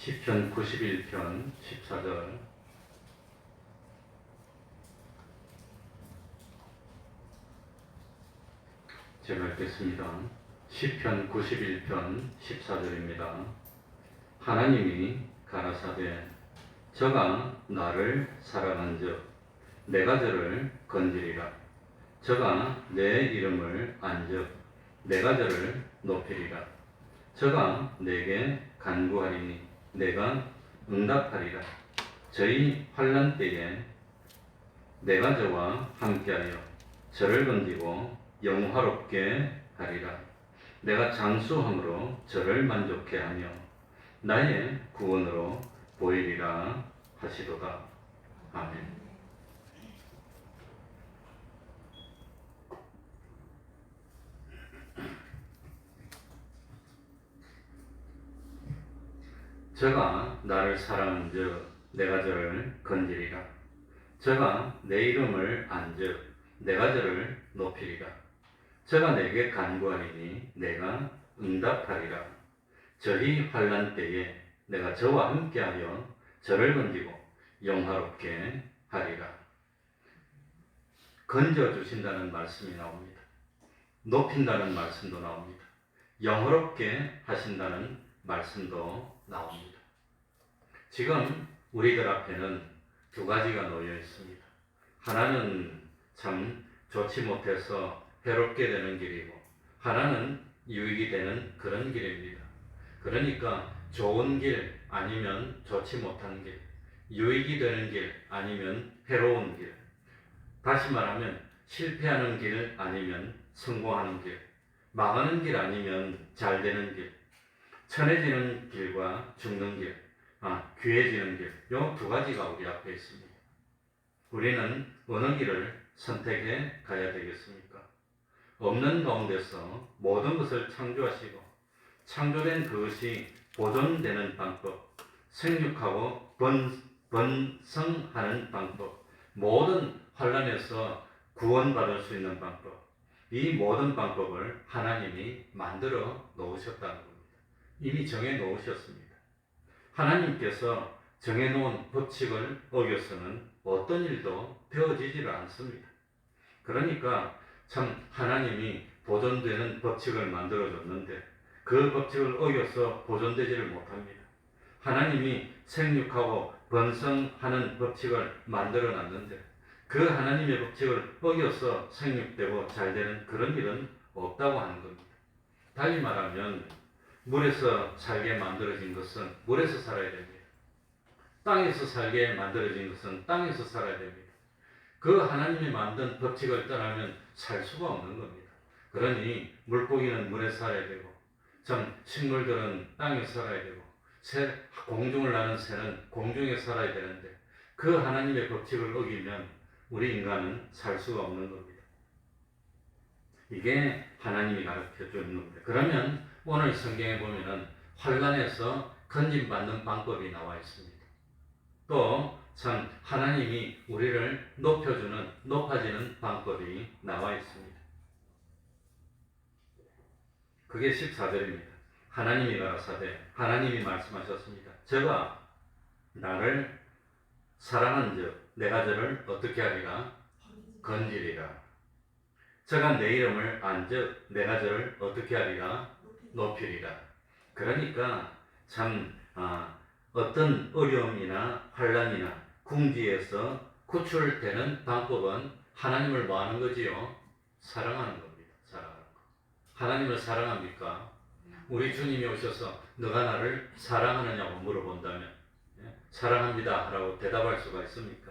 시편 91편 14절. 제가 읽겠습니다. 시편 91편 14절입니다. 하나님이 가라사대 저가 나를 사랑한즉 내가 저를 건지리라. 저가 내 이름을 안즉 내가 저를 높이리라. 저가 내게 간구하리니 내가 응답하리라. 저희 환난 때에 내가 저와 함께하여 저를 건지고 영화롭게 하리라. 내가 장수함으로 저를 만족해 하며 나의 구원으로 보이리라 하시도다. 아멘. 저가 나를 사랑한즉 내가 저를 건지리라. 저가 내 이름을 안즉 내가 저를 높이리라. 저가 내게 간구하리니 내가 응답하리라. 저희 환난 때에 내가 저와 함께하여 저를 건지고 영화롭게 하리라. 건져주신다는 말씀이 나옵니다. 높인다는 말씀도 나옵니다. 영화롭게 하신다는 말씀도 나옵니다. 지금 우리들 앞에는 두 가지가 놓여 있습니다. 하나는 참 좋지 못해서 괴롭게 되는 길이고, 하나는 유익이 되는 그런 길입니다. 그러니까 좋은 길 아니면 좋지 못한 길, 유익이 되는 길 아니면 해로운 길, 다시 말하면 실패하는 길 아니면 성공하는 길, 망하는 길 아니면 잘 되는 길, 천해지는 길과 죽는 길, 귀해지는 길, 이 두 가지가 우리 앞에 있습니다. 우리는 어느 길을 선택해 가야 되겠습니까? 없는 가운데서 모든 것을 창조하시고 창조된 그것이 보존되는 방법, 생육하고 번성하는 방법, 모든 환난에서 구원받을 수 있는 방법, 이 모든 방법을 하나님이 만들어 놓으셨다는 겁니다. 이미 정해 놓으셨습니다. 하나님께서 정해놓은 법칙을 어겨서는 어떤 일도 되어지지를 않습니다. 그러니까 참 하나님이 보존되는 법칙을 만들어줬는데 그 법칙을 어겨서 보존되지를 못합니다. 하나님이 생육하고 번성하는 법칙을 만들어놨는데 그 하나님의 법칙을 어겨서 생육되고 잘되는 그런 일은 없다고 하는 겁니다. 달리 말하면 물에서 살게 만들어진 것은 물에서 살아야 됩니다. 땅에서 살게 만들어진 것은 땅에서 살아야 됩니다. 그 하나님이 만든 법칙을 떠나면 살 수가 없는 겁니다. 그러니 물고기는 물에 살아야 되고, 참 식물들은 땅에서 살아야 되고, 공중을 나는 새는 공중에 살아야 되는데 그 하나님의 법칙을 어기면 우리 인간은 살 수가 없는 겁니다. 이게 하나님이 가르쳐 주는 겁니다. 그러면 오늘 성경에 보면은 환난에서 건짐받는 방법이 나와 있습니다. 또 참 하나님이 우리를 높아지는 방법이 나와 있습니다. 그게 14절입니다. 하나님이 가라사대, 하나님이 말씀하셨습니다. 저가 나를 사랑한즉 내가 저를 어떻게 하리라? 건지리라. 저가 내 이름을 안즉 내가 저를 어떻게 하리라? 높이리라. 그러니까 참 어떤 어려움이나 환난이나 궁지에서 구출되는 방법은 하나님을 뭐 하는 거지요? 사랑하는 겁니다. 사랑하는 거. 하나님을 사랑합니까? 우리 주님이 오셔서 너가 나를 사랑하느냐고 물어본다면 사랑합니다 라고 대답할 수가 있습니까?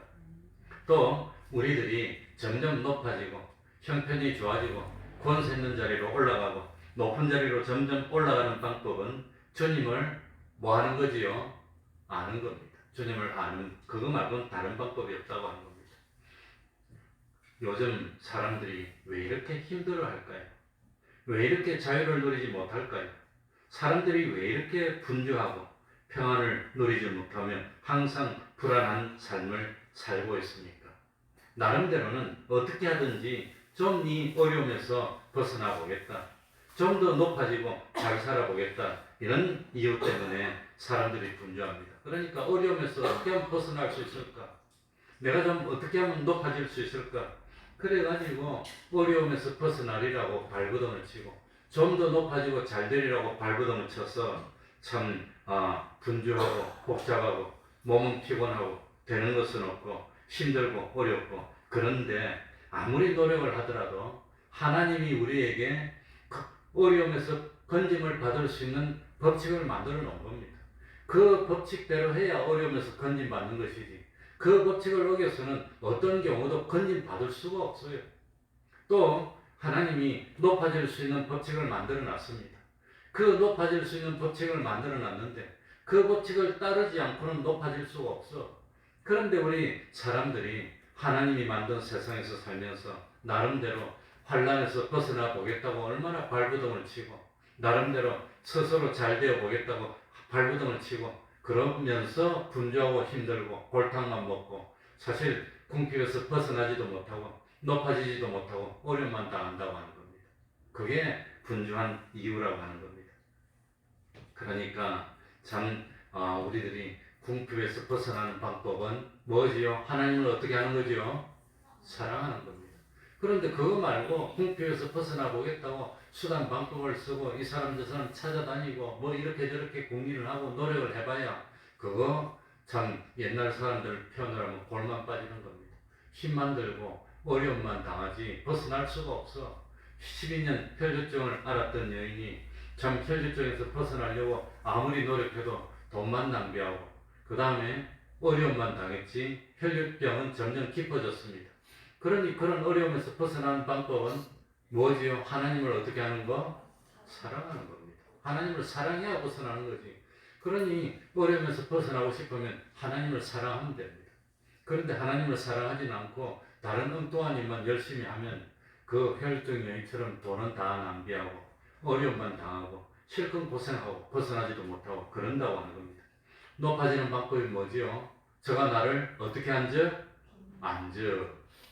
또 우리들이 점점 높아지고 형편이 좋아지고 권세 있는 자리로 올라가고 높은 자리로 점점 올라가는 방법은 주님을 뭐 하는 거지요? 아는 겁니다. 주님을 아는 그거 말고는 다른 방법이 없다고 하는 겁니다. 요즘 사람들이 왜 이렇게 힘들어 할까요? 왜 이렇게 자유를 누리지 못할까요? 사람들이 왜 이렇게 분주하고 평안을 누리지 못하며 항상 불안한 삶을 살고 있습니까? 나름대로는 어떻게 하든지 좀 이 어려움에서 벗어나 보겠다. 좀 더 높아지고 잘 살아보겠다. 이런 이유 때문에 사람들이 분주합니다. 그러니까 어려움에서 어떻게 하면 벗어날 수 있을까? 내가 좀 어떻게 하면 높아질 수 있을까? 그래가지고 어려움에서 벗어나리라고 발버둥을 치고 좀 더 높아지고 잘 되리라고 발버둥을 쳐서 참 분주하고 복잡하고 몸은 피곤하고 되는 것은 없고 힘들고 어렵고 그런데 아무리 노력을 하더라도 하나님이 우리에게 어려움에서 건짐을 받을 수 있는 법칙을 만들어 놓은 겁니다. 그 법칙대로 해야 어려움에서 건짐 받는 것이지 그 법칙을 어겨서는 어떤 경우도 건짐 받을 수가 없어요. 또 하나님이 높아질 수 있는 법칙을 만들어 놨습니다. 그 높아질 수 있는 법칙을 만들어 놨는데 그 법칙을 따르지 않고는 높아질 수가 없어. 그런데 우리 사람들이 하나님이 만든 세상에서 살면서 나름대로 환란에서 벗어나 보겠다고 얼마나 발버둥을 치고 나름대로 스스로 잘 되어 보겠다고 발버둥을 치고 그러면서 분주하고 힘들고 골탕만 먹고 사실 궁핍에서 벗어나지도 못하고 높아지지도 못하고 어려움만 당한다고 하는 겁니다. 그게 분주한 이유라고 하는 겁니다. 그러니까 참 우리들이 궁핍에서 벗어나는 방법은 뭐지요? 하나님을 어떻게 하는 거지요? 사랑하는 겁니다. 그런데 그거 말고 궁핍에서 벗어나 보겠다고 수단 방법을 쓰고 이 사람 저 사람 찾아다니고 뭐 이렇게 저렇게 공리를 하고 노력을 해봐야 그거 참 옛날 사람들 표현을 하면 골만 빠지는 겁니다. 힘만 들고 어려움만 당하지 벗어날 수가 없어. 12년 혈류증을 앓았던 여인이 참 혈류증에서 벗어나려고 아무리 노력해도 돈만 낭비하고 그 다음에 어려움만 당했지 혈류병은 점점 깊어졌습니다. 그러니 그런 어려움에서 벗어나는 방법은 뭐지요? 하나님을 어떻게 하는 거? 사랑하는 겁니다. 하나님을 사랑해야 벗어나는 거지. 그러니 어려움에서 벗어나고 싶으면 하나님을 사랑하면 됩니다. 그런데 하나님을 사랑하지 않고 다른 엉뚱한 일만 열심히 하면 그 혈증 여인처럼 돈은 다 낭비하고 어려움만 당하고 실컷 고생하고 벗어나지도 못하고 그런다고 하는 겁니다. 높아지는 방법이 뭐지요? 저가 나를 어떻게 앉아? 앉아.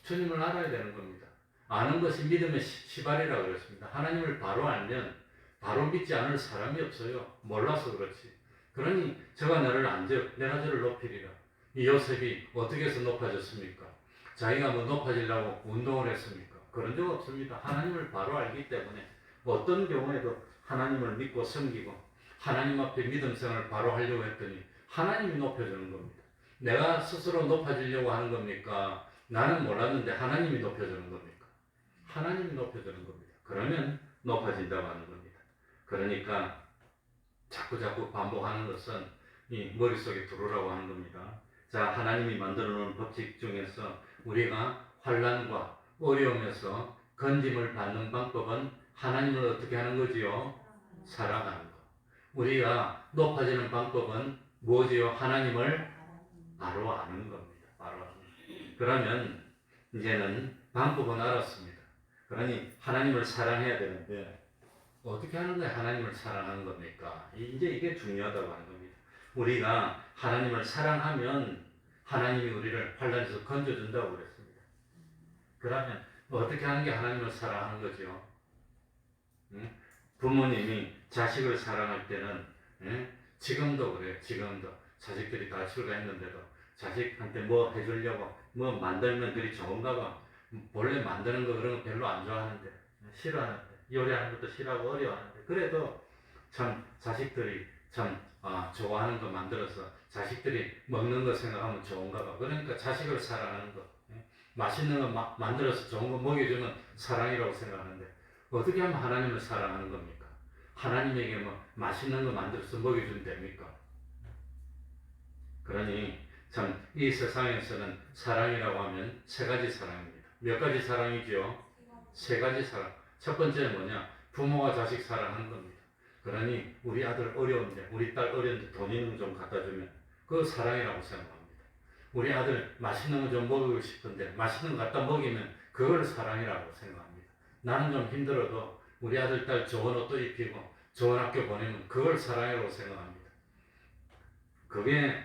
주님을 알아야 되는 겁니다. 아는 것이 믿음의 시발이라고 그랬습니다. 하나님을 바로 알면 바로 믿지 않을 사람이 없어요. 몰라서 그렇지. 그러니 저가 너를 앉아 내가 저를 높이리라. 이 요셉이 어떻게 해서 높아졌습니까? 자기가 뭐 높아지려고 운동을 했습니까? 그런 적 없습니다. 하나님을 바로 알기 때문에 어떤 경우에도 하나님을 믿고 섬기고 하나님 앞에 믿음생활을 바로 하려고 했더니 하나님이 높여주는 겁니다. 내가 스스로 높아지려고 하는 겁니까? 나는 몰랐는데 하나님이 높여주는 겁니까? 하나님이 높여주는 겁니다. 그러면 높아진다고 하는 겁니다. 그러니까 자꾸 반복하는 것은 이 머릿속에 들어오라고 하는 겁니다. 자, 하나님이 만들어 놓은 법칙 중에서 우리가 환난과 어려움에서 건짐을 받는 방법은 하나님을 어떻게 하는 거지요? 사랑하는 것. 우리가 높아지는 방법은 뭐지요? 하나님을 바로 아는 겁니다. 바로 아는 것. 그러면 이제는 방법은 알았습니다. 그러니 하나님을 사랑해야 되는데 어떻게 하는 거예요? 하나님을 사랑하는 겁니까? 이제 이게 중요하다고 하는 겁니다. 우리가 하나님을 사랑하면 하나님이 우리를 환난에서 건져준다고 그랬습니다. 그러면 어떻게 하는 게 하나님을 사랑하는 거죠? 응? 부모님이 자식을 사랑할 때는 지금도 그래요. 지금도 자식들이 다 출가했는데도 자식한테 뭐 해주려고 뭐 만들면 그리 좋은가 봐. 본래 만드는 거 그런 거 별로 안 좋아하는데 싫어하는데 요리하는 것도 싫어하고 어려워하는데 그래도 참 자식들이 참 좋아하는 거 만들어서 자식들이 먹는 거 생각하면 좋은가 봐. 그러니까 자식을 사랑하는 거 맛있는 거 만들어서 좋은 거 먹여주면 사랑이라고 생각하는데 어떻게 하면 하나님을 사랑하는 겁니까? 하나님에게 뭐 맛있는 거 만들어서 먹여주면 됩니까? 그러니 참 이 세상에서는 사랑이라고 하면 세 가지 사랑입니다. 몇 가지 사랑이죠? 세 가지 사랑. 첫 번째는 뭐냐? 부모가 자식 사랑하는 겁니다. 그러니 우리 아들 어려운데 우리 딸 어려운데 돈 있는 거 좀 갖다 주면 그거 사랑이라고 생각합니다. 우리 아들 맛있는 거 좀 먹고 싶은데 맛있는 거 갖다 먹이면 그걸 사랑이라고 생각합니다. 나는 좀 힘들어도 우리 아들 딸 좋은 옷도 입히고 좋은 학교 보내면 그걸 사랑이라고 생각합니다. 그게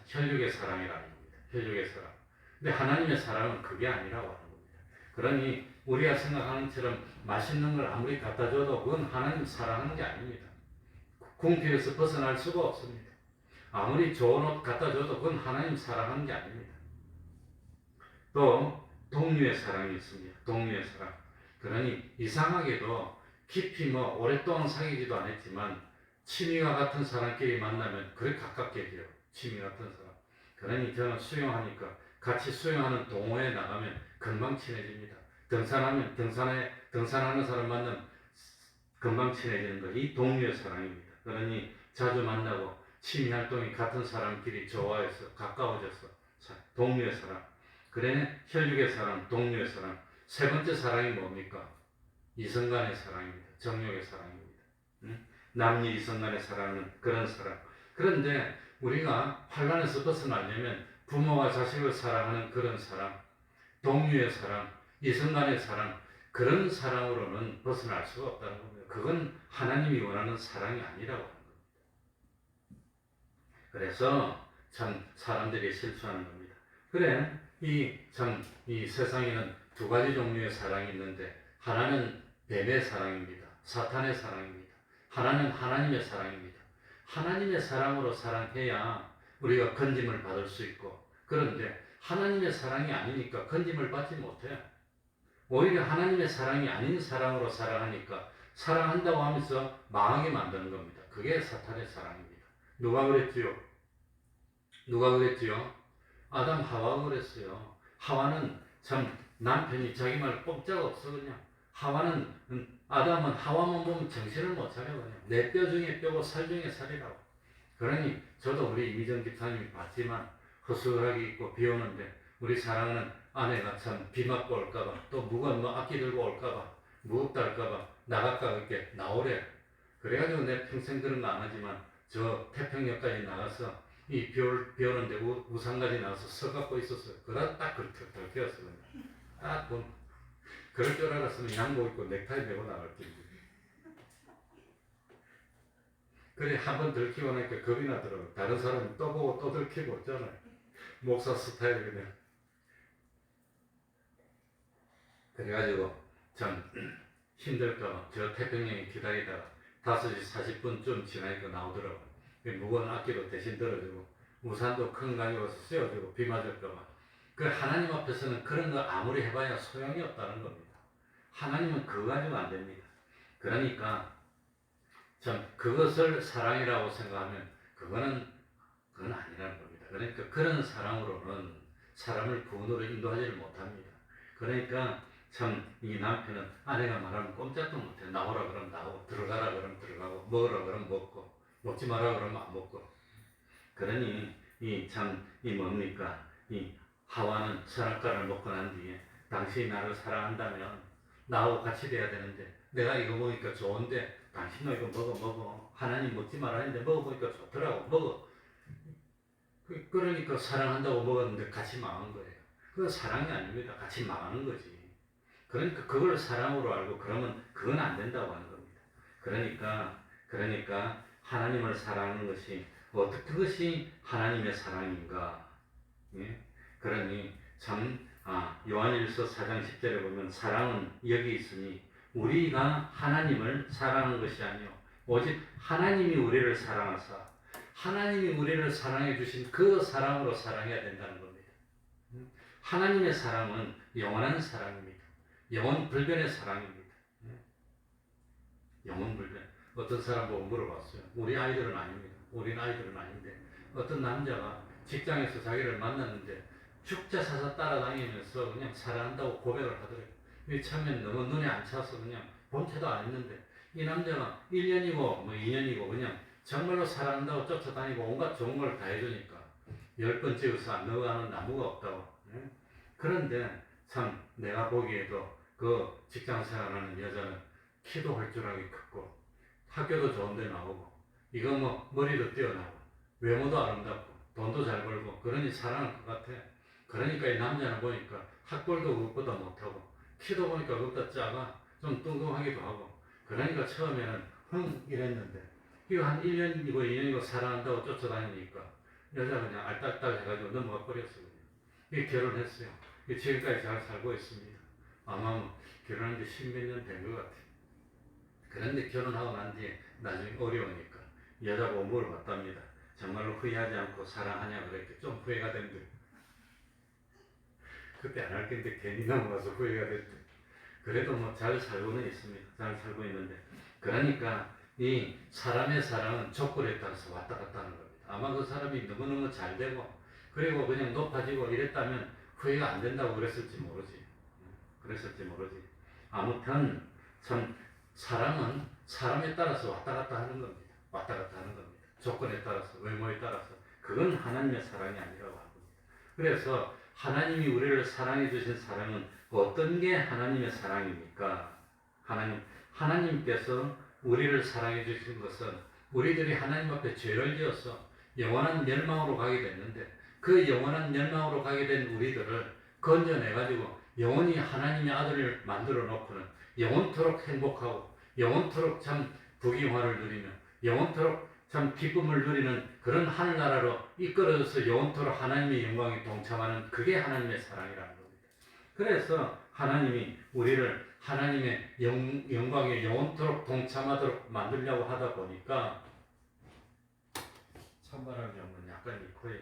혈육의 사랑이라는 겁니다. 혈육의 사랑. 근데 하나님의 사랑은 그게 아니라고 하는 겁니다. 그러니 우리가 생각하는 것처럼 맛있는 걸 아무리 갖다 줘도 그건 하나님 사랑하는 게 아닙니다. 궁핍에서 벗어날 수가 없습니다. 아무리 좋은 옷 갖다 줘도 그건 하나님 사랑하는 게 아닙니다. 또 동료의 사랑이 있습니다. 동료의 사랑. 그러니 이상하게도 깊이 오랫동안 사귀지도 않았지만 취미와 같은 사람끼리 만나면 그렇게 가깝게 돼요. 취미 같은 사람. 그러니 저는 수영하니까 같이 수영하는 동호회에 나가면 금방 친해집니다. 등산하는 사람 만나면 금방 친해지는 거. 이 동료의 사랑입니다. 그러니 자주 만나고 취미 활동이 같은 사람끼리 좋아해서 가까워져서 동료의 사랑. 그래 혈육의 사랑, 동료의 사랑. 세 번째 사랑이 뭡니까? 이성간의 사랑입니다. 정욕의 사랑입니다. 남녀 이성간의 사랑은 그런 사랑. 그런데 우리가 환란에서 벗어나려면 부모와 자식을 사랑하는 그런 사랑, 동료의 사랑, 이성간의 사랑, 그런 사랑으로는 벗어날 수가 없다는 겁니다. 그건 하나님이 원하는 사랑이 아니라고 하는 겁니다. 그래서 참 사람들이 실수하는 겁니다. 그래, 이 세상에는 두 가지 종류의 사랑이 있는데, 하나는 뱀의 사랑입니다. 사탄의 사랑입니다. 하나는 하나님의 사랑입니다. 하나님의 사랑으로 사랑해야 우리가 건짐을 받을 수 있고, 그런데 하나님의 사랑이 아니니까 건짐을 받지 못해요. 오히려 하나님의 사랑이 아닌 사랑으로 사랑하니까 사랑한다고 하면서 망하게 만드는 겁니다. 그게 사탄의 사랑입니다. 누가 그랬지요? 아담 하와가 그랬어요. 하와는 참 남편이 자기 말 꼼짝없어 그냥. 아담은 하와만 보면 정신을 못 차려 그냥. 내 뼈 중에 뼈고 살 중에 살이라고. 그러니 저도 우리 이미정 집사님이 봤지만 허술하게 입고 비 오는데 우리 사랑하는 아내가 참 비 맞고 올까봐 또 무거운 악기 들고 올까봐 무겁다 할까봐 나갈까 이렇게 나오래. 그래가지고 내 평생 그런 거 안 하지만 저 태평역까지 나가서 비 오는데 우산까지 나와서 서 갖고 있었어요. 그러다 딱 들켰어요. 그럴 줄 알았으면 양복 입고 넥타이 메고 나갈 텐데. 그래 한 번 들키고 나니까 겁이 나더라고요. 다른 사람이 또 보고 또 들키고 있잖아요. 목사 스타일 그냥. 그래가지고 참 힘들까봐 저 태평양에 기다리다가 5시 40분쯤 지나니까 나오더라고요. 무거운 악기도 대신 들어주고 우산도 큰 가지고서 씌워주고 비 맞을까봐. 그 하나님 앞에서는 그런 거 아무리 해봐야 소용이 없다는 겁니다. 하나님은 그거 가지고 안 됩니다. 그러니까 참 그것을 사랑이라고 생각하면 그건 아니라는 겁니다. 그러니까 그런 사랑으로는 사람을 구원으로 인도하지를 못합니다. 그러니까 참 이 남편은 아내가 말하면 꼼짝도 못해. 나오라 그러면 나오고 들어가라 그러면 들어가고 먹으라 그러면 먹고 먹지 마라 그러면 안 먹고. 그러니 이 뭡니까? 이 하와는 선악과를 먹고 난 뒤에 당신이 나를 사랑한다면 나하고 같이 돼야 되는데 내가 이거 먹으니까 좋은데 당신도 이거 먹어. 하나님 먹지 말라 했는데 먹어보니까 좋더라고. 먹어. 그러니까 사랑한다고 먹었는데 같이 망한 거예요. 그건 사랑이 아닙니다. 같이 망하는 거지. 그러니까 그걸 사랑으로 알고 그러면 그건 안 된다고 하는 겁니다. 그러니까 하나님을 사랑하는 것이 그것이 하나님의 사랑인가? 예? 그러니 요한일서 4장 10절에 보면 사랑은 여기 있으니 우리가 하나님을 사랑하는 것이 아니요 오직 하나님이 우리를 사랑하사 하나님이 우리를 사랑해 주신 그 사랑으로 사랑해야 된다는 겁니다. 하나님의 사랑은 영원한 사랑입니다. 영원 불변의 사랑입니다. 영원 불변. 어떤 사람 보고 물어봤어요. 우리는 아이들은 아닌데 어떤 남자가 직장에서 자기를 만났는데 죽자 사서 따라다니면서 그냥 사랑한다고 고백을 하더래요. 처음엔 너무 눈에 안 차서 그냥 본체도 안 했는데 이 남자가 1년이고 2년이고 그냥 정말로 사랑한다고 쫓아다니고 온갖 좋은 걸 다 해주니까 10번 찍어서 안 넘어가는 나무가 없다고. 그런데 참 내가 보기에도 그 직장 생활하는 여자는 키도 헐쭉하게 컸고 학교도 좋은 데 나오고 이거 머리도 뛰어나고 외모도 아름답고 돈도 잘 벌고 그러니 사랑할 것 같아. 그러니까 이 남자는 보니까 학벌도 그것보다 못하고 키도 보니까 그것보다 작아. 좀 뚱뚱하기도 하고 그러니까 처음에는 이랬는데 이거 한 1년이고 2년이고 사랑한다고 쫓아다니니까 여자가 그냥 알딱딱 해가지고 넘어가 버렸어요. 이 결혼했어요. 지금까지 잘 살고 있습니다. 아마 결혼한 지 10몇 년 된 것 같아요. 그런데 결혼하고 난 뒤에 나중에 어려우니까 여자보고 물어봤답니다. 정말로 후회하지 않고 사랑하냐 그랬더니 좀 후회가 된대. 그때 안 할 건데 괜히 넘어가서 후회가 됐대. 그래도 뭐 잘 살고는 있습니다. 잘 살고 있는데, 그러니까 이 사람의 사랑은 조건에 따라서 왔다 갔다 하는 겁니다. 아마 그 사람이 너무너무 잘 되고 그리고 그냥 높아지고 이랬다면 후회가 안 된다고 그랬을지 모르지. 아무튼 참 사랑은 사람에 따라서 왔다 갔다 하는 겁니다. 조건에 따라서, 외모에 따라서. 그건 하나님의 사랑이 아니라고 합니다. 그래서 하나님이 우리를 사랑해 주신 사랑은 어떤 게 하나님의 사랑입니까? 하나님께서 우리를 사랑해 주신 것은 우리들이 하나님 앞에 죄를 지어서 영원한 멸망으로 가게 됐는데, 그 영원한 멸망으로 가게 된 우리들을 건져내가지고 영원히 하나님의 아들을 만들어 놓고는 영원토록 행복하고 영원토록 참 부귀영화를 누리며 영원토록 참 기쁨을 누리는 그런 하늘나라로 이끌어져서 영원토록 하나님의 영광에 동참하는, 그게 하나님의 사랑이라는 겁니다. 그래서 하나님이 우리를 하나님의 영광에 영원토록 동참하도록 만들려고 하다 보니까, 찬바람이 오면 약간 이 코에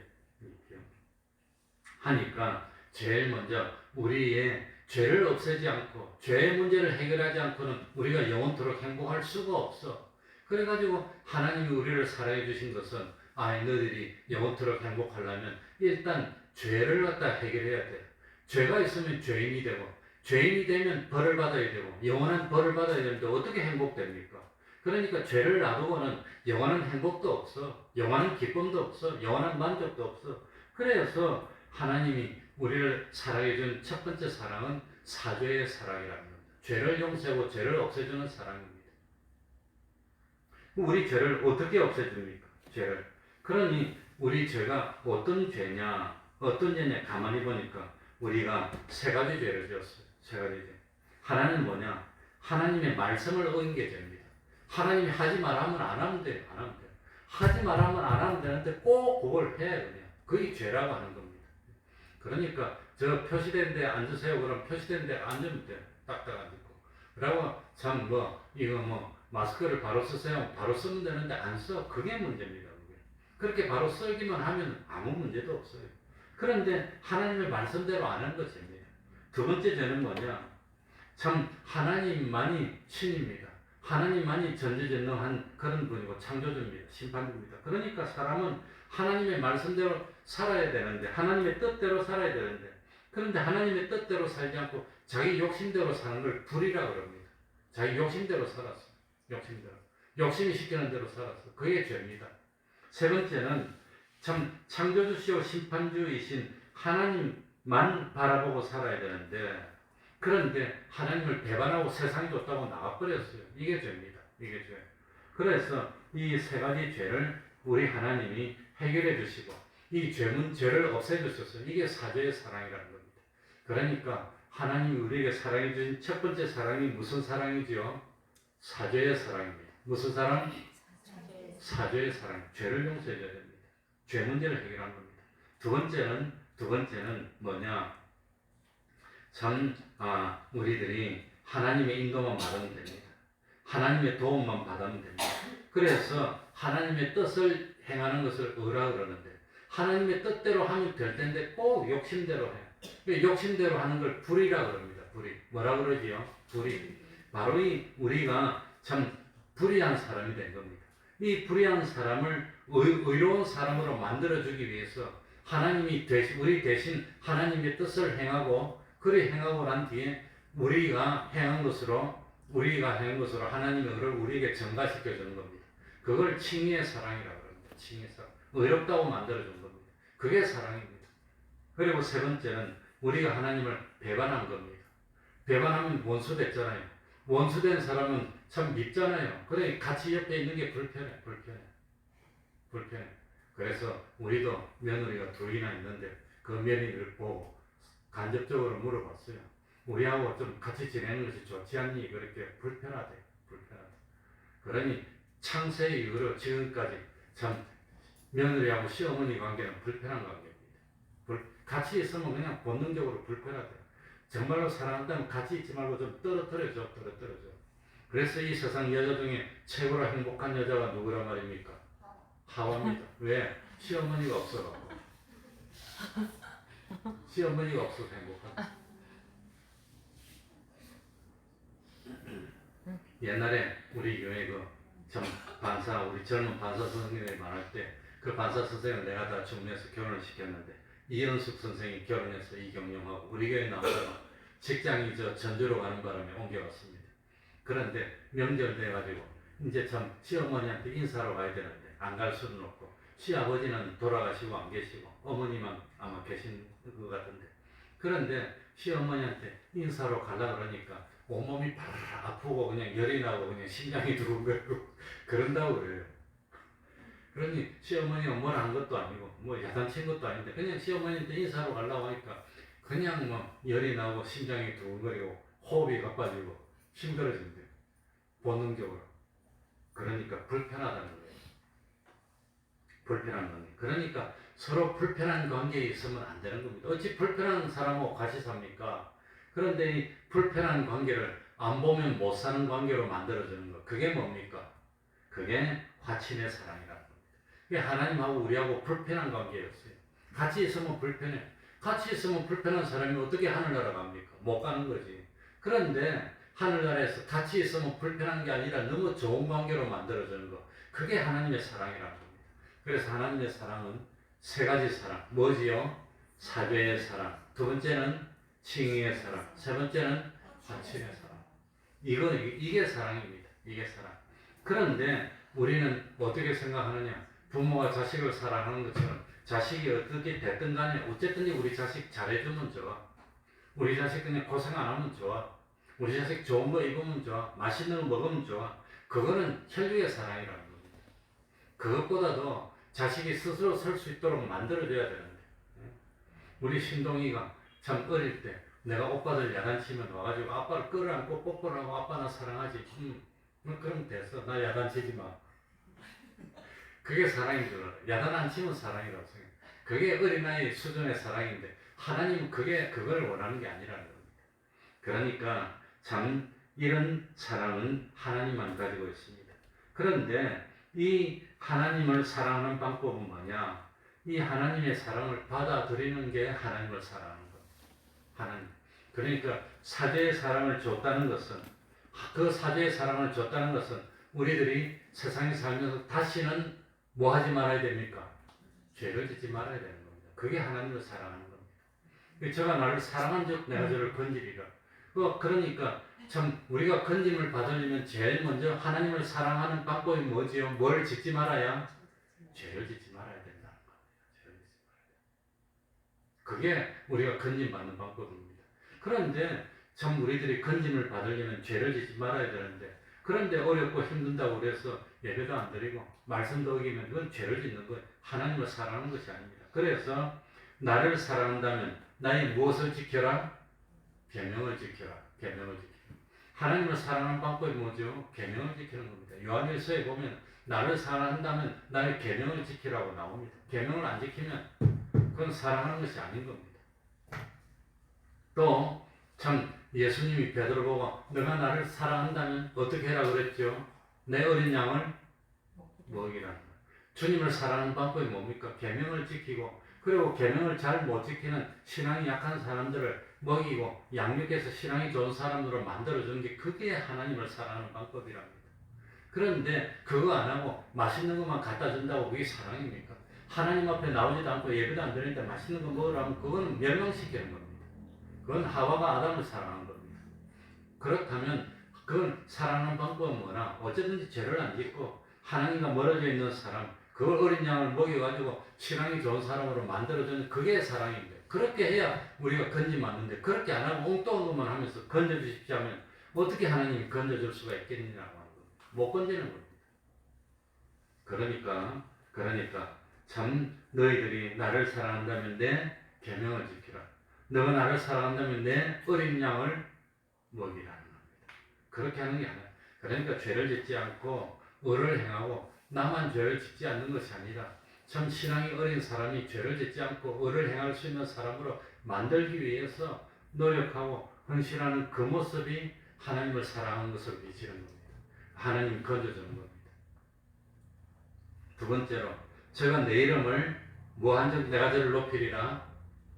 이렇게 하니까 제일 먼저 우리의 죄를 없애지 않고 죄의 문제를 해결하지 않고는 우리가 영원토록 행복할 수가 없어. 그래가지고 하나님이 우리를 사랑해 주신 것은, 너희들이 영원토록 행복하려면 일단 죄를 갖다 해결해야 돼. 죄가 있으면 죄인이 되고, 죄인이 되면 벌을 받아야 되고, 영원한 벌을 받아야 되는데 어떻게 행복됩니까? 그러니까 죄를 놔두고는 영원한 행복도 없어, 영원한 기쁨도 없어, 영원한 만족도 없어. 그래서 하나님이 우리를 사랑해 준 첫 번째 사랑은 사죄의 사랑이라는 겁니다. 죄를 용서하고 죄를 없애주는 사랑입니다. 우리 죄를 어떻게 없애줍니까? 죄를. 그러니 우리 죄가 어떤 죄냐, 가만히 보니까 우리가 세 가지 죄를 지었어요. 세 가지 죄. 하나는 뭐냐? 하나님의 말씀을 어긴 게 죄입니다. 하나님이 하지 말라면 안 하면 돼요. 하지 말라면 안 하면 되는데 꼭 그걸 해야 돼요. 그게 죄라고 하는 겁니다. 그러니까 저 표시된 데 앉으세요. 그럼 표시된 데 앉으면 돼요. 딱딱 앉고. 그러고 참 이거 마스크를 바로 쓰세요. 바로 쓰면 되는데 안 써. 그게 문제입니다. 그렇게 바로 쓰기만 하면 아무 문제도 없어요. 그런데 하나님의 말씀대로 안 하는 것입니다. 두 번째 죄는 뭐냐? 참 하나님만이 신입니다. 하나님만이 전지전능한 그런 분이고 창조주입니다. 심판주입니다. 그러니까 사람은 하나님의 말씀대로 살아야 되는데, 하나님의 뜻대로 살아야 되는데, 그런데 하나님의 뜻대로 살지 않고 자기 욕심대로 사는 걸 불이라고 그럽니다. 자기 욕심대로 살았어. 욕심이 시키는 대로 살았어. 그게 죄입니다. 세 번째는 참 창조주시오 심판주이신 하나님만 바라보고 살아야 되는데, 그런데 하나님을 배반하고 세상이 좋다고 나와버렸어요. 이게 죄입니다. 이게 죄. 그래서 이 세 가지 죄를 우리 하나님이 해결해 주시고 이 죄를 없애주셨어요. 이게 사죄의 사랑이라는 겁니다. 그러니까 하나님이 우리에게 사랑해 주신 첫 번째 사랑이 무슨 사랑이지요? 사죄의 사랑입니다. 무슨 사랑? 사죄의 사랑. 죄를 용서해 줘야 됩니다. 죄 문제를 해결하는 겁니다. 두 번째는 뭐냐? 우리들이 하나님의 인도만 받으면 됩니다. 하나님의 도움만 받으면 됩니다. 그래서 하나님의 뜻을 행하는 것을 의라 그러는데, 하나님의 뜻대로 하면 될 텐데 꼭 욕심대로 해. 욕심대로 하는 걸 불이라 그럽니다. 불이. 뭐라 그러지요? 불이. 바로 우리가 참 불의한 사람이 된 겁니다. 이 불의한 사람을 의로운 사람으로 만들어주기 위해서 하나님이 우리 대신 하나님의 뜻을 행하고, 그리 행하고 난 뒤에 우리가 행한 것으로 하나님의 의를 우리에게 전가시켜 주는 겁니다. 그걸 칭의의 사랑이라고 합니다. 칭의의 사랑. 의롭다고 만들어준 겁니다. 그게 사랑입니다. 그리고 세 번째는 우리가 하나님을 배반한 겁니다. 배반하면 원수 됐잖아요. 원수된 사람은 참 밉잖아요. 그래 같이 옆에 있는 게 불편해. 그래서 우리도 며느리가 둘이나 있는데 그 며느리를 보고 간접적으로 물어봤어요. 우리하고 좀 같이 지내는 것이 좋지 않니? 그렇게 불편하대. 그러니 창세 이후로 지금까지 참 며느리하고 시어머니 관계는 불편한 관계입니다. 같이 있으면 그냥 본능적으로 불편하대. 정말로 사랑한다면 같이 있지 말고 좀 떨어뜨려줘. 그래서 이 세상 여자 중에 최고로 행복한 여자가 누구란 말입니까? 하와입니다. 왜? 시어머니가 없어갖고. 시어머니가 없어서 행복하다. 옛날에 우리 교회 우리 젊은 반사 선생님이 많을 때 그 반사 선생을 내가 다 중매해서 결혼을 시켰는데 이현숙 선생이 결혼해서 이경영하고 우리 교회 나오다가 직장이 전주로 가는 바람에 옮겨갔습니다. 그런데 명절 돼가지고 이제 참 시어머니한테 인사하러 가야 되는데 안 갈 수는 없고 시아버지는 돌아가시고 안 계시고 어머니만 아마 계신 것 같은데 그런데 시어머니한테 인사로 가려고 그러니까 온몸이 바르르 아프고 그냥 열이 나고 그냥 심장이 두근거리고 그런다고 그래요. 그러니 시어머니가 뭘 한 것도 아니고 뭐 야단친 것도 아닌데 그냥 시어머니한테 인사하러 가려고 하니까 그냥 뭐 열이 나고 심장이 두근거리고 호흡이 가빠지고 힘들어진대요. 본능적으로. 그러니까 불편하다는 거예요. 불편한 관계. 그러니까 서로 불편한 관계에 있으면 안 되는 겁니다. 어찌 불편한 사람하고 같이 삽니까? 그런데 이 불편한 관계를 안 보면 못 사는 관계로 만들어주는 거. 그게 뭡니까? 그게 화친의 사랑이라는 겁니다. 그게 하나님하고 우리하고 불편한 관계였어요. 같이 있으면 불편해. 같이 있으면 불편한 사람이 어떻게 하늘나라 갑니까? 못 가는 거지. 그런데 하늘나라에서 같이 있으면 불편한 게 아니라 너무 좋은 관계로 만들어주는 거. 그게 하나님의 사랑이라는 겁니다. 그래서 하나님의 사랑은 세 가지 사랑. 뭐지요? 사죄의 사랑. 두 번째는 칭의의 사랑. 세 번째는 화친의 사랑. 이게 사랑입니다. 이게 사랑. 그런데 우리는 어떻게 생각하느냐? 부모가 자식을 사랑하는 것처럼 자식이 어떻게 됐든 간에 어쨌든 우리 자식 잘해주면 좋아. 우리 자식 그냥 고생 안 하면 좋아. 우리 자식 좋은 거 입으면 좋아. 맛있는 거 먹으면 좋아. 그거는 혈육의 사랑이라는 겁니다. 그것보다도 자식이 스스로 설 수 있도록 만들어줘야 되는데 우리 신동이가 참 어릴 때 내가 오빠들 야단치면 와가지고 아빠를 끌어안고 뽀뽀를 하고 아빠 나 사랑하지. 그럼 됐어. 나 야단치지 마. 그게 사랑인 줄 알아. 야단 안 치면 사랑이라고 생각해. 그게 어린아이 수준의 사랑인데 하나님은 그걸 원하는 게 아니라는 겁니다. 그러니까 참 이런 사랑은 하나님만 가지고 있습니다. 그런데 이 하나님을 사랑하는 방법은 뭐냐? 이 하나님의 사랑을 받아들이는 게 하나님을 사랑하는 겁니다. 하나님. 그러니까 사죄의 사랑을 줬다는 것은 그 사죄의 사랑을 줬다는 것은 우리들이 세상에 살면서 다시는 뭐 하지 말아야 됩니까? 죄를 짓지 말아야 되는 겁니다. 그게 하나님을 사랑하는 겁니다. 저가 나를 사랑한 적 내가 저를 건지리라. 그러니까 참 우리가 건짐을 받으려면 제일 먼저 하나님을 사랑하는 방법이 뭐지요? 뭘 짓지 말아야? 죄를 짓지 말아야 된다는 겁니다. 죄를 짓지 말아야 된다. 그게 우리가 건짐 받는 방법입니다. 그런데 참 우리들이 건짐을 받으려면 죄를 짓지 말아야 되는데 그런데 어렵고 힘든다고 그래서 예배도 안 드리고 말씀도 어기면 그건 죄를 짓는 거예요. 하나님을 사랑하는 것이 아닙니다. 그래서 나를 사랑한다면 나의 무엇을 지켜라? 계명을 지켜라. 계명을 지켜라. 하나님을 사랑하는 방법이 뭐죠? 계명을 지키는 겁니다. 요한일서에 보면 나를 사랑한다면 나의 계명을 지키라고 나옵니다. 계명을 안 지키면 그건 사랑하는 것이 아닌 겁니다. 또 참 예수님이 베드로 보고 너가 나를 사랑한다면 어떻게 해라 그랬죠? 내 어린 양을 먹이라는 거예요. 주님을 사랑하는 방법이 뭡니까? 계명을 지키고 그리고 계명을 잘 못 지키는 신앙이 약한 사람들을 먹이고 양육해서 신앙이 좋은 사람으로 만들어주는 게 그게 하나님을 사랑하는 방법이랍니다. 그런데 그거 안 하고 맛있는 것만 갖다 준다고 그게 사랑입니까? 하나님 앞에 나오지도 않고 예배도 안 드리는데 맛있는 거 먹으라면 그건 멸망시키는 겁니다. 그건 하와가 아담을 사랑한 겁니다. 그렇다면 그건 사랑하는 방법은 뭐나 어쨌든지 죄를 안 짓고 하나님과 멀어져 있는 사람 그걸 어린 양을 먹여가지고 신앙이 좋은 사람으로 만들어주는 그게 사랑입니다. 그렇게 해야 우리가 건지 맞는데 그렇게 안 하고 엉뚱한 것만 하면서 건져주십시오 하면 어떻게 하나님이 건져줄 수가 있겠느냐고 하는 겁니다. 못 건지는 겁니다. 그러니까 참 너희들이 나를 사랑한다면 내 계명을 지키라. 너가 나를 사랑한다면 내 어린 양을 먹이라는 겁니다. 그렇게 하는 게 아니라 그러니까 죄를 짓지 않고 의를 행하고 나만 죄를 짓지 않는 것이 아니라 참 신앙이 어린 사람이 죄를 짓지 않고 의를 행할 수 있는 사람으로 만들기 위해서 노력하고 헌신하는 그 모습이 하나님을 사랑하는 것을 비치는 겁니다. 하나님이 건져주는 겁니다. 두 번째로 제가 내 이름을 무한정 내가 저를 높이리라.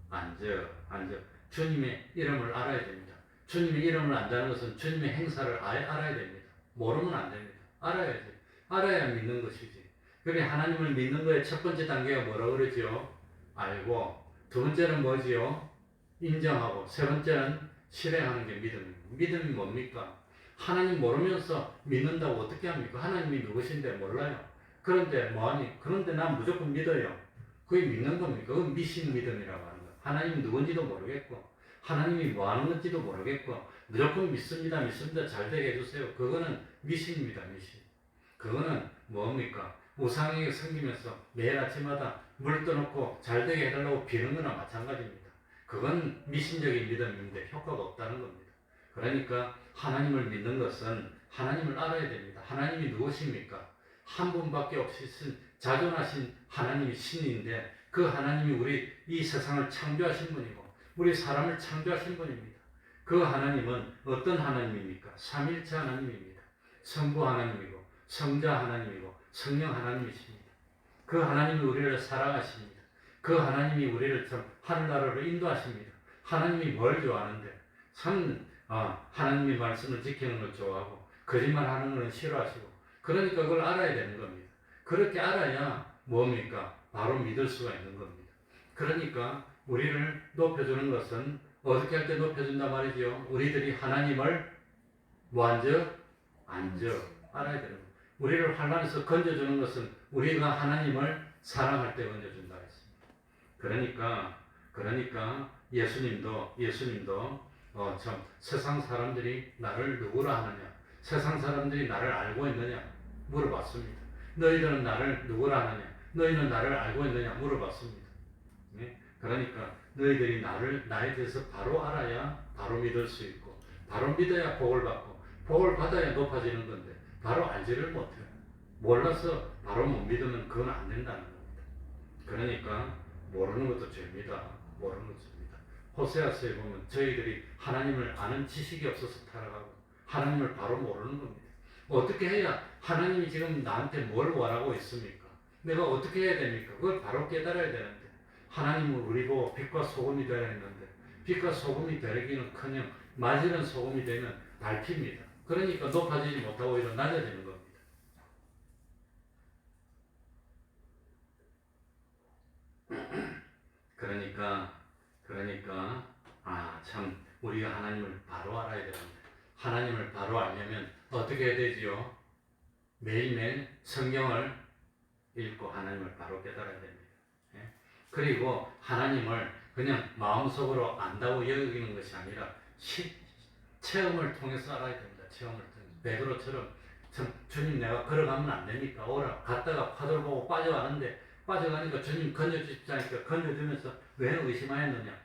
앉아. 주님의 이름을 알아야 됩니다. 주님의 이름을 안다는 것은 주님의 행사를 알아야 됩니다. 모르면 안 됩니다. 알아야지. 알아야 믿는 것이지. 그래 하나님을 믿는 거의 첫 번째 단계가 뭐라고 그러지요? 알고. 두 번째는 뭐지요? 인정하고. 세 번째는 실행하는 게 믿음입니다. 믿음이 뭡니까? 하나님 모르면서 믿는다고 어떻게 합니까? 하나님이 누구신데 몰라요. 그런데 뭐하니? 그런데 난 무조건 믿어요. 그게 믿는 겁니까? 그건 미신 믿음이라고 하는 거예요. 하나님이 누군지도 모르겠고 하나님이 뭐 하는 건지도 모르겠고 무조건 믿습니다. 잘 되게 해주세요. 그거는 미신입니다. 미신. 그거는 뭡니까? 우상에게 섬기면서 매일 아침마다 물 떠놓고 잘 되게 해달라고 비는 거나 마찬가지입니다. 그건 미신적인 믿음인데 효과가 없다는 겁니다. 그러니까 하나님을 믿는 것은 하나님을 알아야 됩니다. 하나님이 누구십니까? 한 분밖에 없으신 자존하신 하나님이 신인데 그 하나님이 우리 이 세상을 창조하신 분이고 우리 사람을 창조하신 분입니다. 그 하나님은 어떤 하나님입니까? 삼일체 하나님입니다. 성부 하나님이고 성자 하나님이고 성령 하나님이십니다. 그 하나님이 우리를 사랑하십니다. 그 하나님이 우리를 참 하늘나라로 인도하십니다. 하나님이 뭘 좋아하는데 하나님의 말씀을 지키는 걸 좋아하고 거짓말하는 걸 싫어하시고 그러니까 그걸 알아야 되는 겁니다. 그렇게 알아야 뭡니까? 바로 믿을 수가 있는 겁니다. 그러니까 우리를 높여주는 것은 어떻게 할 때 높여준단 말이죠? 우리들이 하나님을 앉아 알아야 되는 겁니다. 우리를 환난에서 건져주는 것은 우리가 하나님을 사랑할 때 건져준다 했습니다. 그러니까 예수님도 참 세상 사람들이 나를 누구라 하느냐? 세상 사람들이 나를 알고 있느냐? 물어봤습니다. 너희들은 나를 누구라 하느냐? 너희는 나를 알고 있느냐? 물어봤습니다. 네? 그러니까 너희들이 나에 대해서 바로 알아야 바로 믿을 수 있고 바로 믿어야 복을 받고 복을 받아야 높아지는 건데 바로 알지를 못해요. 몰라서 바로 못 믿으면 그건 안 된다는 겁니다. 그러니까 모르는 것도 죄입니다. 모르는 것도 죄입니다. 호세아서에 보면 저희들이 하나님을 아는 지식이 없어서 타락하고 하나님을 바로 모르는 겁니다. 어떻게 해야 하나님이 지금 나한테 뭘 원하고 있습니까? 내가 어떻게 해야 됩니까? 그걸 바로 깨달아야 되는데 하나님은 우리 보고 빛과 소금이 되라 했는데 빛과 소금이 되기는커녕 마지는 소금이 되면 밟힙니다. 그러니까 높아지지 못하고 오히려 낮아지는 겁니다. 그러니까 참 우리가 하나님을 바로 알아야 되는데 하나님을 바로 알려면 어떻게 해야 되지요? 매일매일 성경을 읽고 하나님을 바로 깨달아야 됩니다. 그리고 하나님을 그냥 마음속으로 안다고 여기는 것이 아니라 체험을 통해서 알아야 됩니다. 체험을 통해서 베드로처럼 참 주님 내가 걸어가면 안 됩니까? 오라 갔다가 파도를 보고 빠져가니까 주님 건져주시자니까 건져주면서 왜 의심하였느냐?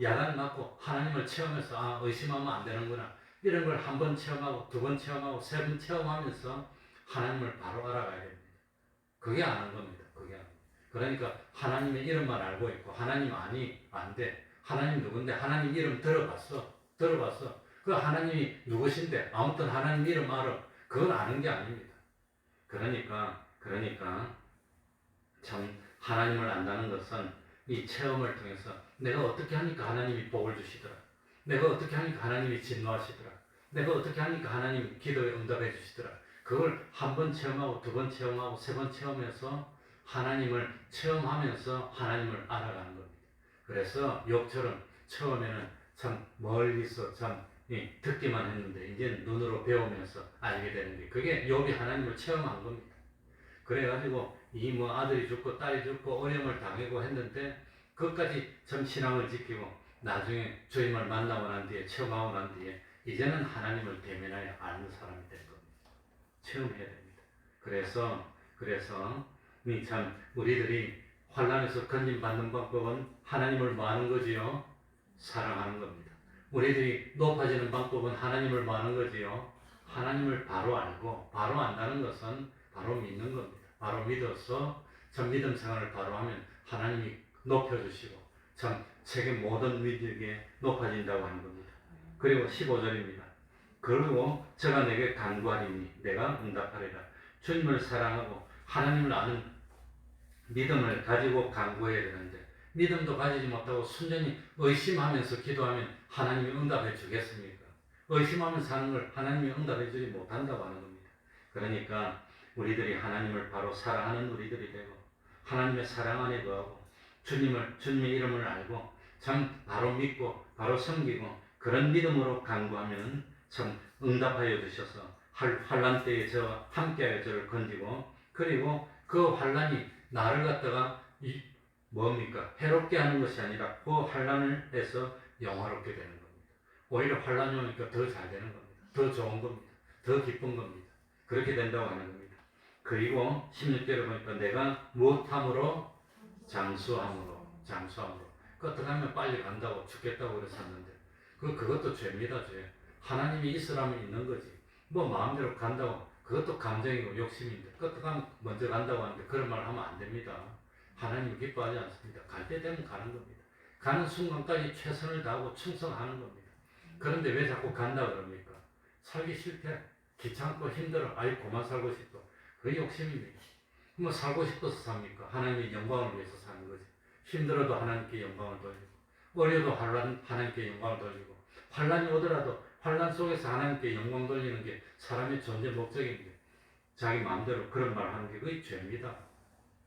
야단 맞고 하나님을 체험해서 의심하면 안 되는구나. 이런 걸 한 번 체험하고 두 번 체험하고 세 번 체험하면서 하나님을 바로 알아가야 됩니다. 그게 아는 겁니다. 그게 아는. 그러니까 하나님의 이름만 알고 있고 하나님 안 돼. 하나님 누군데 하나님 이름 들어봤어. 그 하나님이 누구신데 아무튼 하나님 이름 알아. 그건 아는 게 아닙니다. 그러니까 참 하나님을 안다는 것은 이 체험을 통해서 내가 어떻게 하니까 하나님이 복을 주시더라. 내가 어떻게 하니까 하나님이 진노하시더라. 내가 어떻게 하니까 하나님 기도에 응답해 주시더라. 그걸 한 번 체험하고 두 번 체험하고 세 번 체험해서 하나님을 체험하면서 하나님을 알아가는 겁니다. 그래서 욥처럼 처음에는 참 멀리서 참 듣기만 했는데 이제 눈으로 배우면서 알게 되는 게 그게 욥이 하나님을 체험한 겁니다. 그래가지고 아들이 죽고 딸이 죽고 어려움을 당하고 했는데 그것까지 참 신앙을 지키고 나중에 주님을 만나고 난 뒤에 체험하고 난 뒤에 이제는 하나님을 대면하여 아는 사람이 된 겁니다. 체험해야 됩니다. 그래서 참 우리들이 환난에서 건진받는 방법은 하나님을 뭐하는 거지요? 사랑하는 겁니다. 우리들이 높아지는 방법은 하나님을 뭐하는 거지요? 하나님을 바로 알고 바로 안다는 것은 바로 믿는 겁니다. 바로 믿어서 참 믿음 생활을 바로 하면 하나님이 높여주시고 참 세계 모든 민족에 높아진다고 하는 겁니다. 그리고 15절입니다. 그리고 제가 내게 간구하리니 내가 응답하리라. 주님을 사랑하고 하나님을 아는 믿음을 가지고 간구해야 되는데 믿음도 가지지 못하고 순전히 의심하면서 기도하면 하나님이 응답해 주겠습니까? 의심하면서 사는 걸 하나님이 응답해 주지 못한다고 하는 겁니다. 그러니까 우리들이 하나님을 바로 사랑하는 우리들이 되고 하나님의 사랑 안에 거하고 주님의 이름을 알고 참 바로 믿고 바로 섬기고 그런 믿음으로 간구하면 참 응답하여 주셔서 환난 때에 저와 함께하여 저를 건지고 그리고 그 환난이 나를 갖다가 뭡니까? 해롭게 하는 것이 아니라 그 환난을 해서 영화롭게 되는 겁니다. 오히려 환난이 오니까 더 잘 되는 겁니다. 더 좋은 겁니다. 더 기쁜 겁니다. 그렇게 된다고 하는 겁니다. 그리고 16절에 보니까 내가 무엇함으로 장수함으로 그 어떻게 하면 빨리 간다고 죽겠다고 그랬었는데 그것도 죄입니다. 죄. 하나님이 있으라면 있는 거지. 뭐 마음대로 간다고 그것도 감정이고 욕심인데 어떻게 하면 먼저 간다고 하는데 그런 말 하면 안 됩니다. 하나님 기뻐하지 않습니다. 갈 때 되면 가는 겁니다. 가는 순간까지 최선을 다하고 충성하는 겁니다. 그런데 왜 자꾸 간다 그럽니까? 살기 싫대. 귀찮고 힘들어. 아이 그만 살고 싶어. 그 욕심입니다. 뭐 살고 싶어서 삽니까? 하나님의 영광을 위해서 사는 거지. 힘들어도 하나님께 영광을 돌리고 어려도 하나님께 영광을 돌리고 환란이 오더라도 환란 속에서 하나님께 영광 돌리는 게 사람의 존재 목적인데 자기 마음대로 그런 말 하는 게 그게 죄입니다.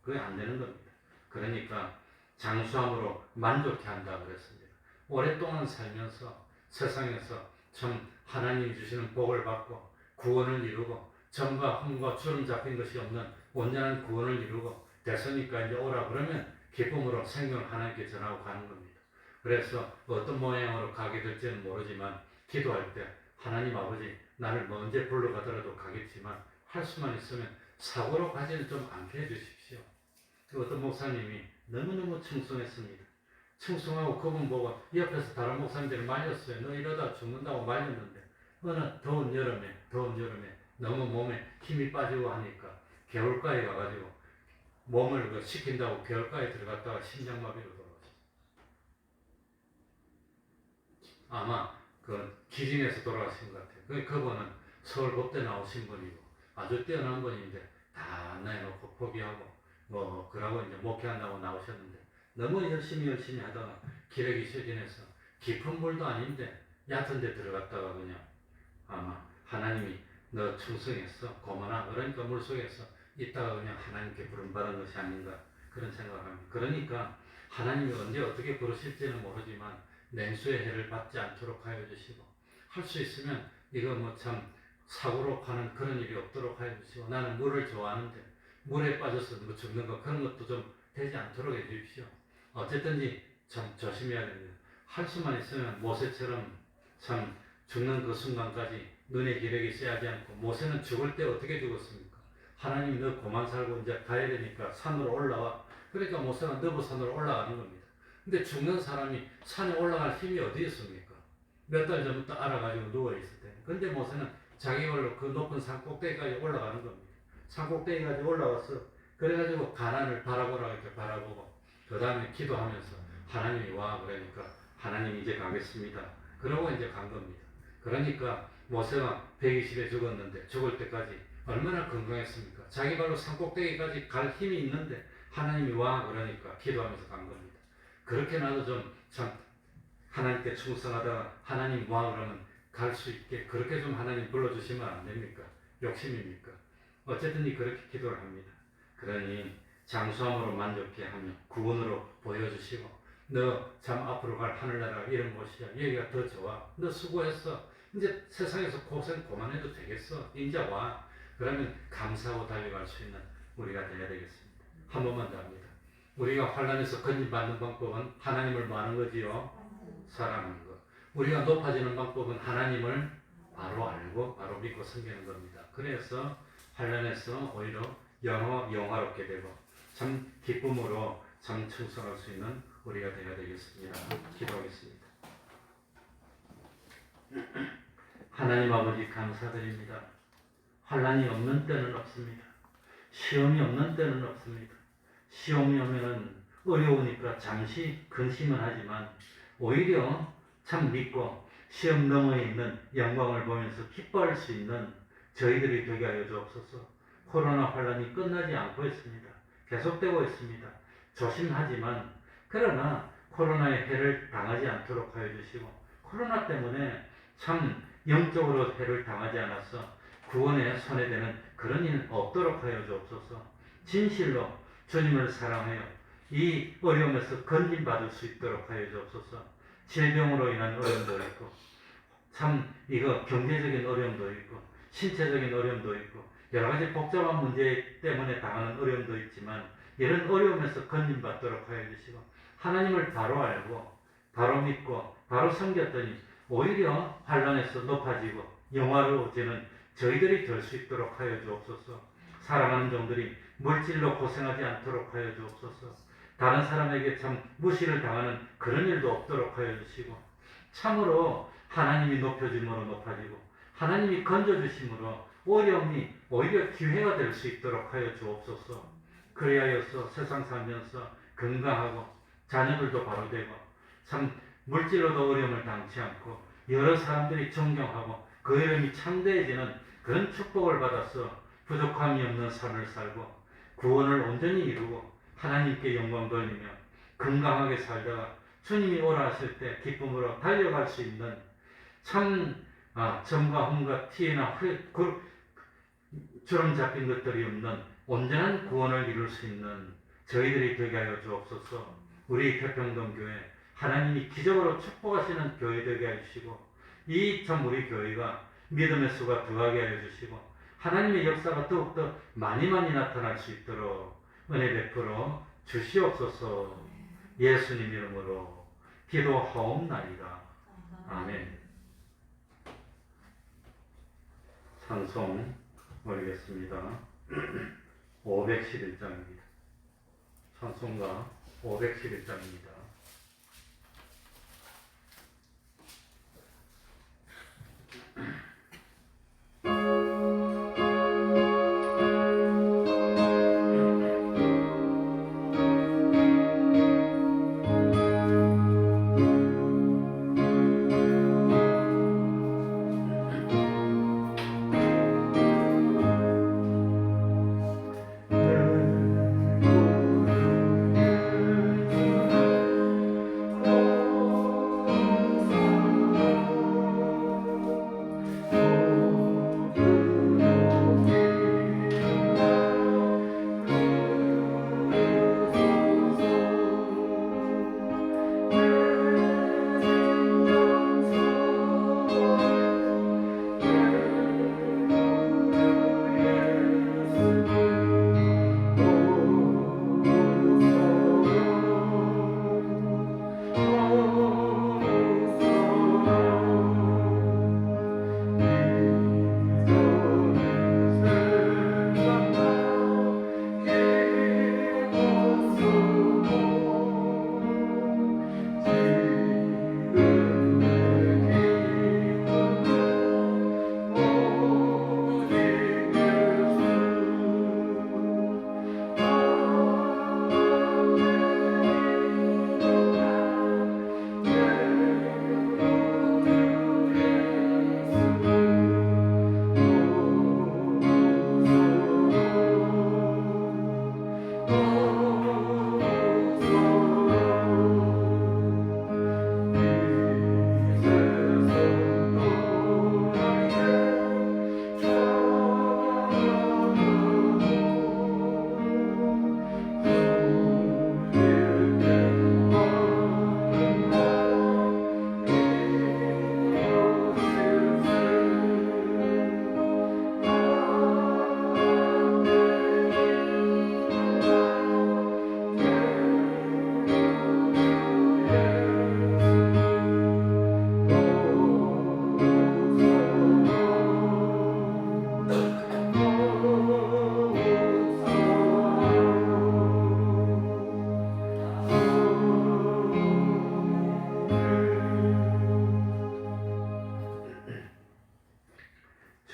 그게 안 되는 겁니다. 그러니까 장수함으로 만족해 한다 그랬습니다. 오랫동안 살면서 세상에서 참 하나님이 주시는 복을 받고 구원을 이루고 점과 흠과 주름 잡힌 것이 없는 온전한 구원을 이루고 됐으니까 이제 오라 그러면 기쁨으로 생명을 하나님께 전하고 가는 겁니다. 그래서 어떤 모양으로 가게 될지는 모르지만 기도할 때 하나님 아버지 나를 언제 불러가더라도 가겠지만 할 수만 있으면 사고로 가지는 좀 않게 해주십시오. 어떤 목사님이 너무너무 충성했습니다. 충성하고 그분 보고 옆에서 다른 목사님들이 말렸어요. 너 이러다 죽는다고 말렸는데 어느 더운 여름에 너무 몸에 힘이 빠지고 하니까 겨울가에 가가지고 몸을 식힌다고 겨울가에 들어갔다가 심장마비로 돌아왔어요. 아마 그 기진에서 돌아가신 것 같아요. 그분은 서울법대 나오신 분이고 아주 뛰어난 분인데 다 내놓고 포기하고 그러고 이제 목회한다고 나오셨는데 너무 열심히 하다가 기러기 쇠진해서 깊은 물도 아닌데 얕은 데 들어갔다가 그냥 아마 하나님이 너 충성했어 고마나 그러니까 물속에서 있다가 그냥 하나님께 부름받은 것이 아닌가 그런 생각을 합니다. 그러니까 하나님이 언제 어떻게 부르실지는 모르지만 냉수의 해를 받지 않도록 하여 주시고 할 수 있으면 이거 뭐 참 사고로 가는 그런 일이 없도록 하여 주시고 나는 물을 좋아하는데 물에 빠져서 뭐 죽는 거 그런 것도 좀 되지 않도록 해 주십시오. 어쨌든지 참 조심해야 됩니다. 할 수만 있으면 모세처럼 참 죽는 그 순간까지 눈에 기력이 쎄하지 않고 모세는 죽을 때 어떻게 죽었습니까? 하나님이 너 그만 살고 이제 가야 되니까 산으로 올라와. 그러니까 모세가 너부산으로 올라가는 겁니다. 근데 죽는 사람이 산에 올라갈 힘이 어디 있습니까? 몇 달 전부터 알아가지고 누워있을 때. 근데 모세는 자기 걸로 그 높은 산 꼭대기까지 올라가는 겁니다. 산 꼭대기까지 올라와서 그래가지고 가난을 바라보라 이렇게 바라보고 그 다음에 기도하면서 하나님이 와 그러니까 하나님 이제 가겠습니다. 그러고 이제 간 겁니다. 그러니까 모세가 120에 죽었는데 죽을 때까지 얼마나 건강했습니까? 자기 발로 산 꼭대기까지 갈 힘이 있는데 하나님이 와 그러니까 기도하면서 간 겁니다. 그렇게 나도 좀 참 하나님께 충성하다가 하나님 와 그러면 갈 수 있게 그렇게 좀 하나님 불러주시면 안 됩니까? 욕심입니까? 어쨌든 그렇게 기도를 합니다. 그러니 장수함으로 만족해 하며 구원으로 보여주시고 너 참 앞으로 갈 하늘나라가 이런 곳이야. 여기가 더 좋아. 너 수고했어. 이제 세상에서 고생 그만해도 되겠어. 이제 와. 그러면 감사하고 달려갈 수 있는 우리가 되어야 되겠습니다. 한 번만 더 합니다. 우리가 환난에서 건진받는 방법은 하나님을 많은 거지요. 사랑하는 것. 우리가 높아지는 방법은 하나님을 바로 알고 바로 믿고 섬기는 겁니다. 그래서 환난에서 오히려 영화롭게 되고 참 기쁨으로 참 충성할 수 있는 우리가 되어야 되겠습니다. 기도하겠습니다. 하나님 아버지 감사드립니다. 환난이 없는 때는 없습니다. 시험이 없는 때는 없습니다. 시험이 오면은 어려우니까 잠시 근심은 하지만 오히려 참 믿고 시험 너머에 있는 영광을 보면서 기뻐할 수 있는 저희들이 되게 하여 주옵소서. 코로나 환란이 끝나지 않고 있습니다. 계속되고 있습니다. 조심하지만 그러나 코로나의 해를 당하지 않도록 하여 주시고, 코로나 때문에 참 영적으로 해를 당하지 않아서 구원에 손해되는 그런 일 없도록 하여 주옵소서. 진실로 주님을 사랑하여 이 어려움에서 건진받을 수 있도록 하여 주옵소서. 질병으로 인한 어려움도 있고, 참 이거 경제적인 어려움도 있고, 신체적인 어려움도 있고, 여러 가지 복잡한 문제 때문에 당하는 어려움도 있지만, 이런 어려움에서 건진받도록 하여 주시고, 하나님을 바로 알고 바로 믿고 바로 섬겼더니 오히려 환란에서 높아지고 영화로워지는 저희들이 될 수 있도록 하여 주옵소서. 사랑하는 종들이 물질로 고생하지 않도록 하여 주옵소서. 다른 사람에게 참 무시를 당하는 그런 일도 없도록 하여 주시고, 참으로 하나님이 높여짐으로 높아지고 하나님이 건져주심으로 어려움이 오히려 기회가 될 수 있도록 하여 주옵소서. 그리하여서 세상 살면서 건강하고 자녀들도 바로 되고 참 물질로도 어려움을 당치 않고 여러 사람들이 존경하고 그 이름이 창대해지는 그런 축복을 받아서 부족함이 없는 삶을 살고 구원을 온전히 이루고 하나님께 영광 돌리며 건강하게 살다가 주님이 오라 하실 때 기쁨으로 달려갈 수 있는 참 점과 홈과 티나 주름 잡힌 것들이 없는 온전한 구원을 이룰 수 있는 저희들이 되게 하여 주옵소서. 우리 태평동교회 하나님이 기적으로 축복하시는 교회 되게 해주시고, 이 참 우리 교회가 믿음의 수가 더하게 하여 주시고 하나님의 역사가 더욱더 많이 나타날 수 있도록 은혜 베풀어 주시옵소서. 예수님 이름으로 기도하옵나이다. 아멘. 찬송 올리겠습니다. 511장입니다. 찬송가 511장입니다.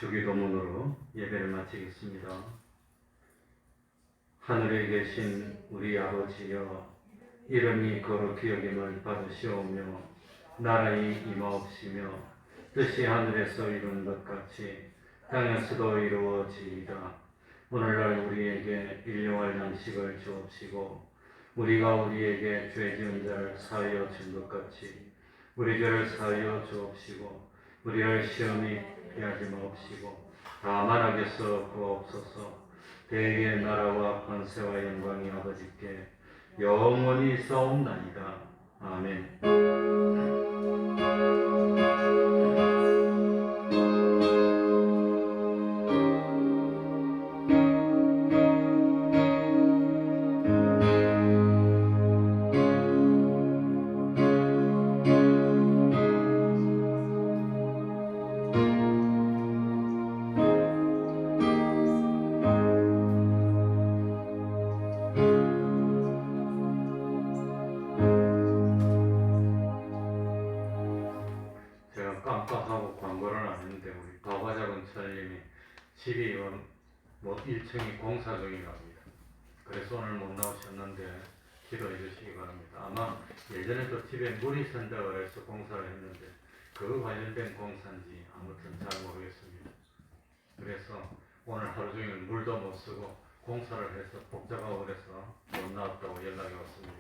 주기도문으로 예배를 마치겠습니다. 하늘에 계신 우리 아버지여, 이름이 거룩히 여김을 받으시오며 나라의 임하옵시며 뜻이 하늘에서 이룬 것 같이 땅에서도 이루어지이다. 오늘날 우리에게 일용할 양식을 주옵시고 우리가 우리에게 죄 지은 자를 사하여 준 것 같이 우리 죄를 사하여 주옵시고 우리를 시험에 피하지 마옵시고 다만 악에서 구하옵소서. 대개 나라와 권세와 영광이 아버지께 영원히 싸움나이다. 아멘. 제가 깜빡하고 광고를 안 했는데 우리 바바자군철님이 집이 뭐 1층이 공사 중이랍니다. 그래서 오늘 못 나오셨는데 기도해 주시기 바랍니다. 아마 예전에도 집에 물이 샌다고 해서 공사를 했는데 그거 관련된 공사인지 아무튼 잘 모르겠습니다. 그래서 오늘 하루 종일 물도 못 쓰고 공사를 해서 복잡하고 그래서 못 나왔다고 연락이 왔습니다.